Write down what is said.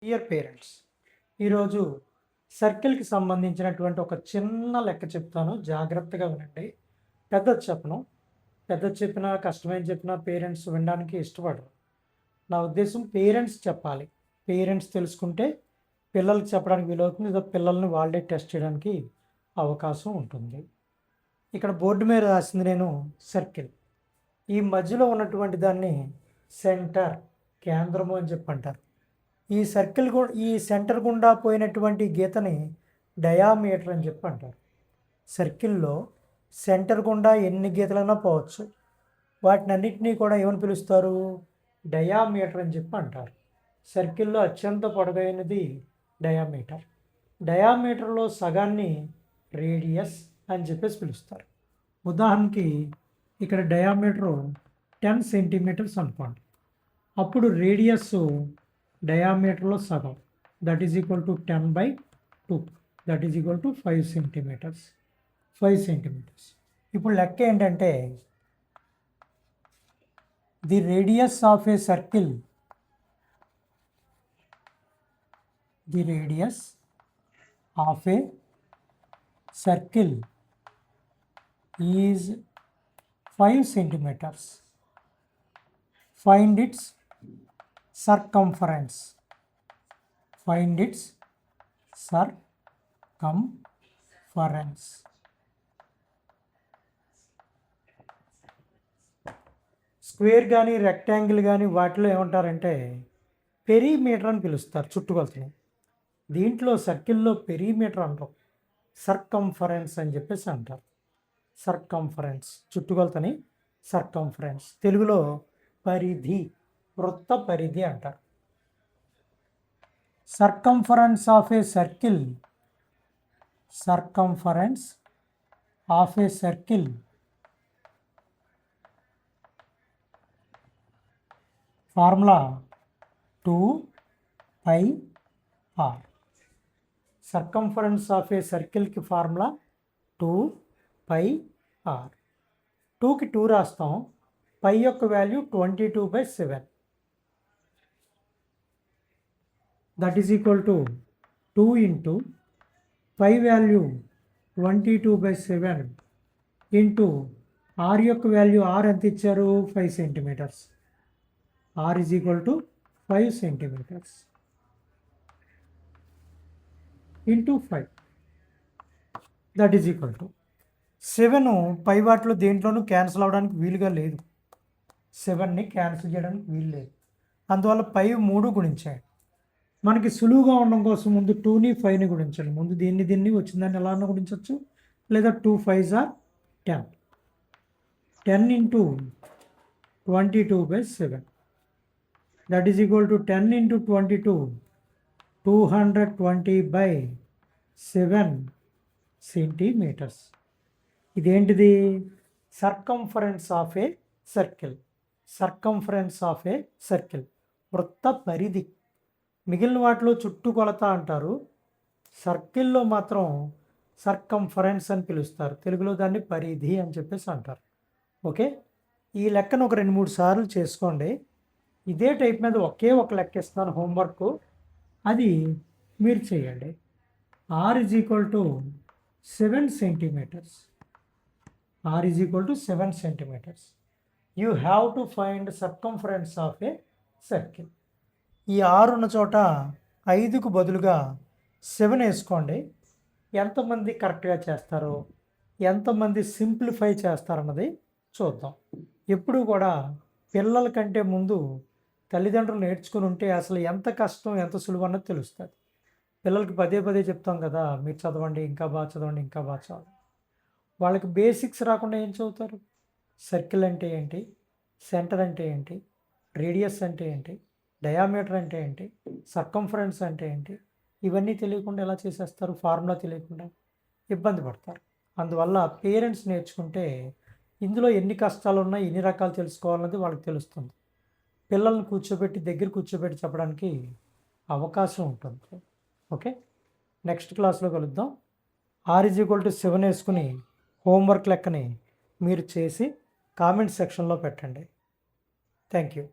Dear parents, ఈరోజు సర్కిల్కి సంబంధించినటువంటి ఒక చిన్న లెక్క చెప్తాను, జాగ్రత్తగా వినండి. పెద్దది చెప్పను, పెద్దది చెప్పినా కష్టమైన చెప్పినా పేరెంట్స్ వినడానికి ఇష్టపడరు. నా ఉద్దేశం పేరెంట్స్ చెప్పాలి. పేరెంట్స్ తెలుసుకుంటే పిల్లలకి చెప్పడానికి వీలవుతుంది, లేదా పిల్లల్ని వాళ్ళే టెస్ట్ చేయడానికి అవకాశం ఉంటుంది. ఇక్కడ బోర్డు మీద రాసింది నేను సర్కిల్. ఈ మధ్యలో ఉన్నటువంటి దాన్ని సెంటర్, కేంద్రము అని చెప్పి అంటారు. ఈ సర్కిల్ ఈ సెంటర్ గుండా పోయినటువంటి గీతని డయామీటర్ అని చెప్పి అంటారు. సర్కిల్లో సెంటర్ గుండా ఎన్ని గీతలైనా పోవచ్చు. వాటిని అన్నింటినీ కూడా ఏమని పిలుస్తారు? డయామీటర్ అని చెప్పి అంటారు. సర్కిల్లో అత్యంత పొడవైనది డయామీటర్. డయామీటర్లో సగాన్ని రేడియస్ అని చెప్పేసి పిలుస్తారు. ఉదాహరణకి ఇక్కడ డయామీటరు 10 సెంటీమీటర్స్ అనుకోండి. అప్పుడు రేడియస్ డయామీటర్లో సగం, that is equal to 10/2, that is equal to 5 centimetres. 5 centimetres. ఇప్పుడు లెక్క ఏంటంటే the radius of a circle, the radius of a circle is 5 centimetres. Find its circumference. Find its circumference. Square కానీ rectangle కానీ వాటిలో ఏమంటారంటే perimeter అని పిలుస్తారు, చుట్టుకొలతని. దీంట్లో సర్కిల్లో పెరిమీటర్ అంటారు, సర్కంఫరెన్స్ అని చెప్పేసి అంటారు. సర్కంఫరెన్స్ చుట్టుకొలతని సర్కంఫరెన్స్. తెలుగులో పరిధి, వృత్త పరిధి అంటారు. Circumference of a circle, circumference of a circle formula 2πr. Circumference of a సర్కిల్కి ఫార్ములా 2πr. 2కి 2 రాస్తాం, పై యొక్క value 22/7, that is equal to 2 into pi value 22/7 into R యొక్క వాల్యూ, ఆర్ ఎంత ఇచ్చారు? 5 centimetres. R is equal to 5 centimetres into 5, that is equal to 7. Pi వాటిలో దేంట్లోనూ cancel అవ్వడానికి వీలుగా లేదు, 7ని క్యాన్సిల్ చేయడానికి వీలు లేదు. అందువల్ల పై 3 గుణించాయి. మనకి సులువుగా ఉండడం కోసం ముందు 2ని 5ని గుణించాలి. ముందు దీన్ని వచ్చిందాన్ని ఎలా అన్నా గుణించవచ్చు, లేదా 2 5s are 10. 10 into 22/7, that is equal to 10 into 22, 220/7 centimetres. ఇదేంటిది? Circumference of a circle. Circumference of a circle, వృత్త పరిధి. మిగిలిన వాటిలో చుట్టుకొలత అంటారు, సర్కిల్లో మాత్రం సర్కంఫరెన్స్ అని పిలుస్తారు. తెలుగులో దాన్ని పరిధి అని చెప్పేసి అంటారు. ఓకే, ఈ లెక్కను ఒక 2-3 సార్లు చేసుకోండి. ఇదే టైప్ మీద ఒకే ఒక లెక్క ఇస్తాను హోంవర్క్, అది మీరు చేయండి. R is equal to 7 centimetres. R is equal to 7 centimetres. You have to find circumference of a circle. ఈ 6 ఉన్న చోట 5కు బదులుగా 7 వేసుకోండి. ఎంతమంది కరెక్ట్గా చేస్తారో, ఎంతమంది సింప్లిఫై చేస్తారన్నది చూద్దాం. ఎప్పుడు కూడా పిల్లల కంటే ముందు తల్లిదండ్రులు నేర్చుకుని ఉంటే అసలు ఎంత కష్టం ఎంత సులువు అన్నది తెలుస్తుంది. పిల్లలకి పదే పదే చెప్తాం కదా, మీరు చదవండి, ఇంకా బాగా చదవండి, ఇంకా బాగా చదవండి. వాళ్ళకి బేసిక్స్ రాకుండా ఏం చదువుతారు? సర్కిల్ అంటే ఏంటి, సెంటర్ అంటే ఏంటి, రేడియస్ అంటే ఏంటి, డయామీటర్ అంటే ఏంటి, సర్కంఫరెన్స్ అంటే ఏంటి, ఇవన్నీ తెలియకుండా ఎలా చేసేస్తారు? ఫార్ములా తెలియకుండా ఇబ్బంది పడతారు. అందువల్ల పేరెంట్స్ నేర్చుకుంటే ఇందులో ఎన్ని కష్టాలు ఉన్నాయి, ఎన్ని రకాలు తెలుసుకోవాలన్నది వాళ్ళకి తెలుస్తుంది. పిల్లల్ని దగ్గర కూర్చోబెట్టి చెప్పడానికి అవకాశం ఉంటుంది. ఓకే, నెక్స్ట్ క్లాస్లో కలుద్దాం. ఆర్ ఈజ్ ఈక్వల్ టు 7 వేసుకుని హోంవర్క్ లెక్కని మీరు చేసి కామెంట్ సెక్షన్లో పెట్టండి. Thank you.